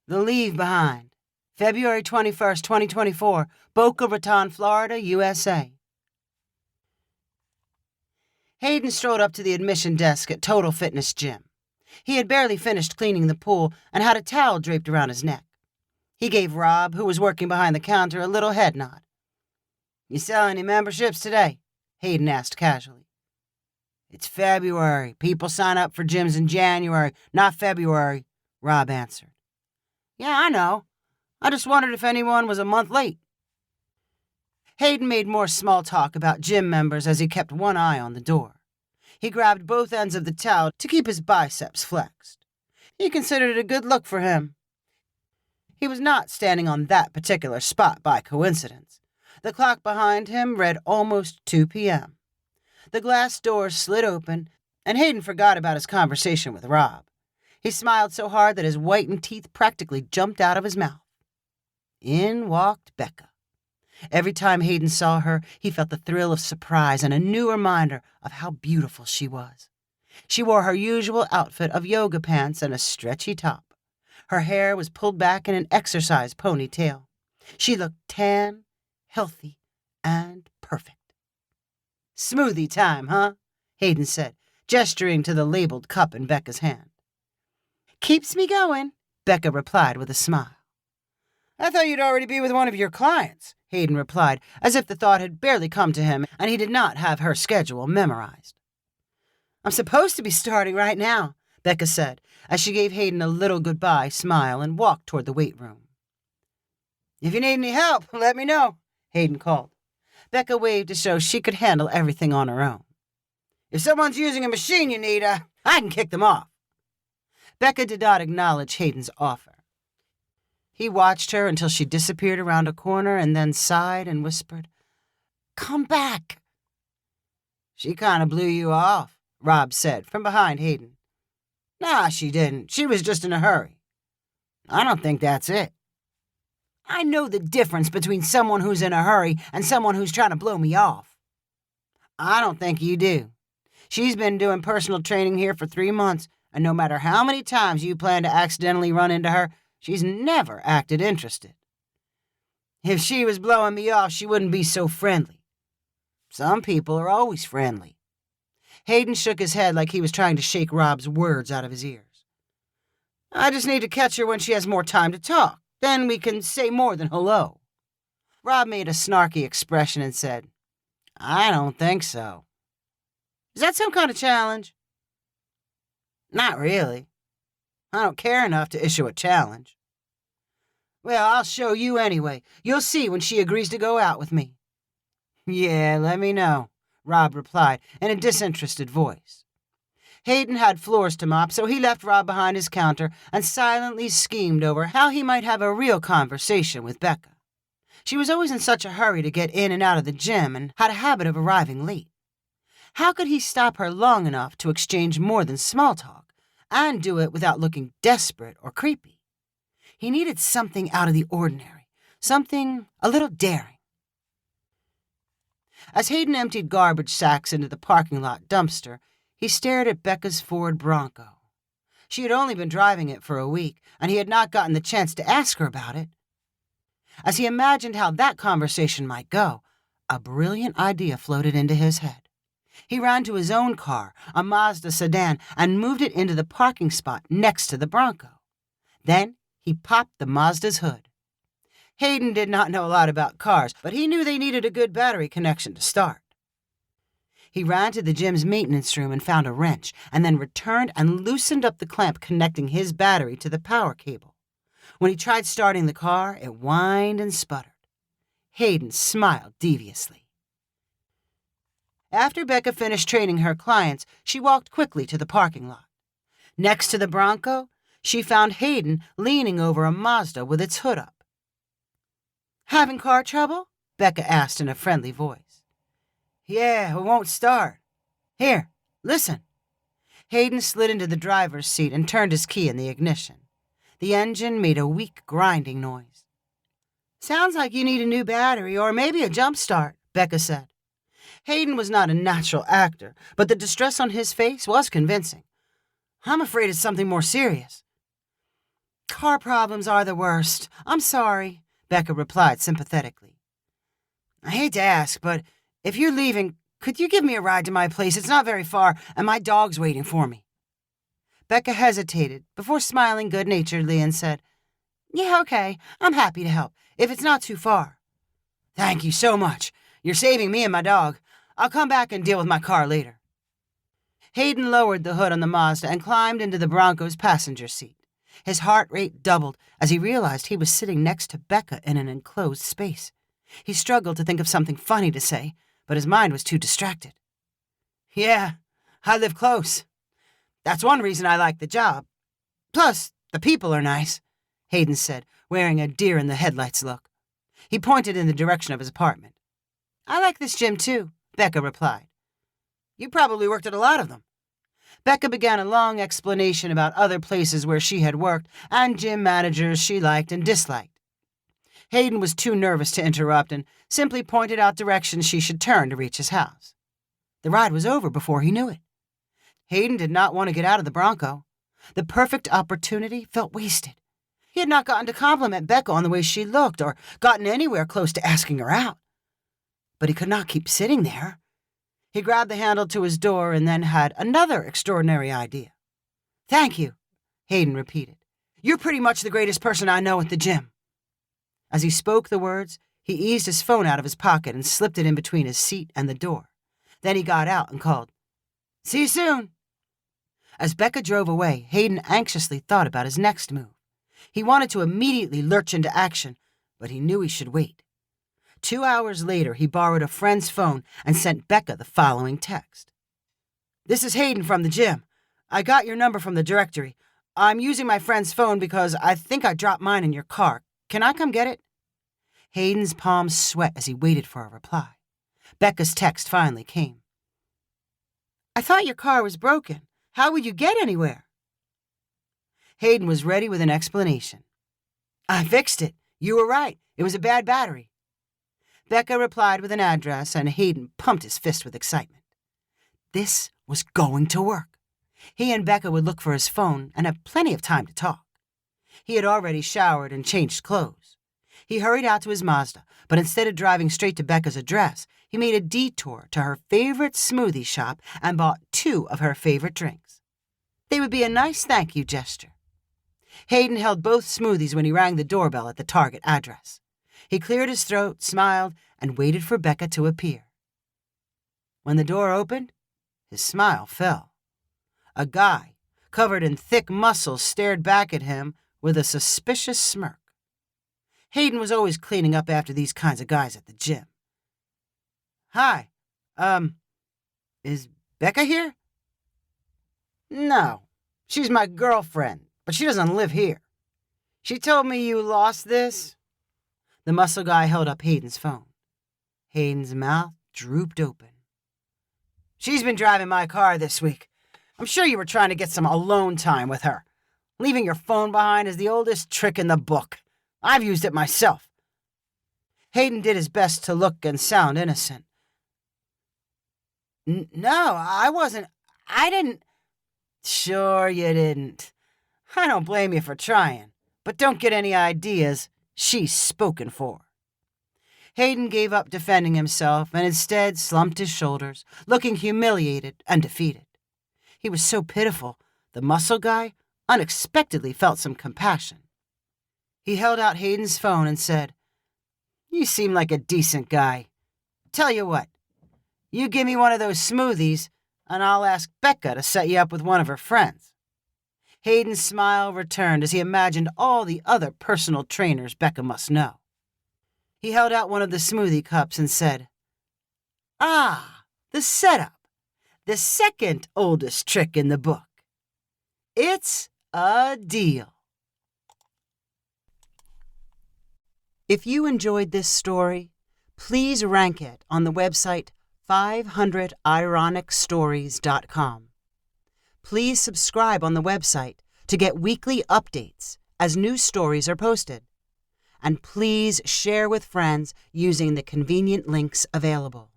The Leave Behind, February 21st, 2024, Boca Raton, Florida, USA. Hayden strolled up to the admission desk at Total Fitness Gym. He had barely finished cleaning the pool and had a towel draped around his neck. He gave Rob, who was working behind the counter, a little head nod. "You sell any memberships today?" Hayden asked casually. "It's February. People sign up for gyms in January, not February," Rob answered. "Yeah, I know. I just wondered if anyone was a month late." Hayden made more small talk about gym members as he kept one eye on the door. He grabbed both ends of the towel to keep his biceps flexed. He considered it a good look for him. He was not standing on that particular spot by coincidence. The clock behind him read almost 2 p.m. The glass door slid open, and Hayden forgot about his conversation with Rob. He smiled so hard that his whitened teeth practically jumped out of his mouth. In walked Becca. Every time Hayden saw her, he felt the thrill of surprise and a new reminder of how beautiful she was. She wore her usual outfit of yoga pants and a stretchy top. Her hair was pulled back in an exercise ponytail. She looked tan, healthy, and perfect. "Smoothie time, huh?" Hayden said, gesturing to the labeled cup in Becca's hand. "Keeps me going," Becca replied with a smile. "I thought you'd already be with one of your clients," Hayden replied, as if the thought had barely come to him and he did not have her schedule memorized. "I'm supposed to be starting right now," Becca said, as she gave Hayden a little goodbye smile and walked toward the weight room. "If you need any help, let me know," Hayden called. Becca waved to show she could handle everything on her own. "If someone's using a machine you need, I can kick them off." Becca did not acknowledge Hayden's offer. He watched her until she disappeared around a corner and then sighed and whispered, "Come back." "She kind of blew you off," Rob said from behind Hayden. "Nah, she didn't. She was just in a hurry." "I don't think that's it." "I know the difference between someone who's in a hurry and someone who's trying to blow me off." "I don't think you do. She's been doing personal training here for 3 months, and no matter how many times you plan to accidentally run into her, she's never acted interested. If she was blowing me off, she wouldn't be so friendly. Some people are always friendly." Hayden shook his head like he was trying to shake Rob's words out of his ears. "I just need to catch her when she has more time to talk. Then we can say more than hello." Rob made a snarky expression and said, "I don't think so." "Is that some kind of challenge?" "Not really. I don't care enough to issue a challenge." "Well, I'll show you anyway. You'll see when she agrees to go out with me." "Yeah, let me know," Rob replied in a disinterested voice. Hayden had floors to mop, so he left Rob behind his counter and silently schemed over how he might have a real conversation with Becca. She was always in such a hurry to get in and out of the gym and had a habit of arriving late. How could he stop her long enough to exchange more than small talk and do it without looking desperate or creepy? He needed something out of the ordinary, something a little daring. As Hayden emptied garbage sacks into the parking lot dumpster, he stared at Becca's Ford Bronco. She had only been driving it for a week, and he had not gotten the chance to ask her about it. As he imagined how that conversation might go, a brilliant idea floated into his head. He ran to his own car, a Mazda sedan, and moved it into the parking spot next to the Bronco. Then he popped the Mazda's hood. Hayden did not know a lot about cars, but he knew they needed a good battery connection to start. He ran to the gym's maintenance room and found a wrench, and then returned and loosened up the clamp connecting his battery to the power cable. When he tried starting the car, it whined and sputtered. Hayden smiled deviously. After Becca finished training her clients, she walked quickly to the parking lot. Next to the Bronco, she found Hayden leaning over a Mazda with its hood up. "Having car trouble?" Becca asked in a friendly voice. "Yeah, it won't start. Here, listen." Hayden slid into the driver's seat and turned his key in the ignition. The engine made a weak grinding noise. "Sounds like you need a new battery or maybe a jump start," Becca said. Hayden was not a natural actor, but the distress on his face was convincing. "I'm afraid it's something more serious." Car problems are the worst. I'm sorry, Becca replied sympathetically. I hate to ask, but if you're leaving, could you give me a ride to my place? It's not very far, and my dog's waiting for me. Becca hesitated before smiling good-naturedly and said, Yeah, okay, I'm happy to help, if it's not too far. Thank you so much. You're saving me and my dog. I'll come back and deal with my car later. Hayden lowered the hood on the Mazda and climbed into the Bronco's passenger seat. His heart rate doubled as he realized he was sitting next to Becca in an enclosed space. He struggled to think of something funny to say, but his mind was too distracted. Yeah, I live close. That's one reason I like the job. Plus, the people are nice, Hayden said, wearing a deer-in-the-headlights look. He pointed in the direction of his apartment. I like this gym, too, Becca replied. You probably worked at a lot of them. Becca began a long explanation about other places where she had worked and gym managers she liked and disliked. Hayden was too nervous to interrupt and simply pointed out directions she should turn to reach his house. The ride was over before he knew it. Hayden did not want to get out of the Bronco. The perfect opportunity felt wasted. He had not gotten to compliment Becca on the way she looked or gotten anywhere close to asking her out. But he could not keep sitting there. He grabbed the handle to his door and then had another extraordinary idea. Thank you, Hayden repeated. You're pretty much the greatest person I know at the gym. As he spoke the words, he eased his phone out of his pocket and slipped it in between his seat and the door. Then he got out and called, See you soon. As Becca drove away, Hayden anxiously thought about his next move. He wanted to immediately lurch into action, but he knew he should wait. 2 hours later, he borrowed a friend's phone and sent Becca the following text. This is Hayden from the gym. I got your number from the directory. I'm using my friend's phone because I think I dropped mine in your car. Can I come get it? Hayden's palms sweat as he waited for a reply. Becca's text finally came. I thought your car was broken. How would you get anywhere? Hayden was ready with an explanation. I fixed it. You were right. It was a bad battery. Becca replied with an address, and Hayden pumped his fist with excitement. This was going to work. He and Becca would look for his phone and have plenty of time to talk. He had already showered and changed clothes. He hurried out to his Mazda, but instead of driving straight to Becca's address, he made a detour to her favorite smoothie shop and bought 2 of her favorite drinks. They would be a nice thank you gesture. Hayden held both smoothies when he rang the doorbell at the Target address. He cleared his throat, smiled, and waited for Becca to appear. When the door opened, his smile fell. A guy, covered in thick muscles, stared back at him with a suspicious smirk. Hayden was always cleaning up after these kinds of guys at the gym. Hi, is Becca here? No, she's my girlfriend, but she doesn't live here. She told me you lost this. The muscle guy held up Hayden's phone. Hayden's mouth drooped open. She's been driving my car this week. I'm sure you were trying to get some alone time with her. Leaving your phone behind is the oldest trick in the book. I've used it myself. Hayden did his best to look and sound innocent. No, I didn't. Sure you didn't. I don't blame you for trying, but don't get any ideas. She's spoken for. Hayden gave up defending himself and instead slumped his shoulders, looking humiliated and defeated. He was so pitiful, the muscle guy unexpectedly felt some compassion. He held out Hayden's phone and said, You seem like a decent guy. Tell you what, you give me one of those smoothies and I'll ask Becca to set you up with one of her friends. Hayden's smile returned as he imagined all the other personal trainers Becca must know. He held out one of the smoothie cups and said, Ah, the setup. The second oldest trick in the book. It's a deal. If you enjoyed this story, please rank it on the website 500ironicstories.com. Please subscribe on the website to get weekly updates as new stories are posted. And please share with friends using the convenient links available.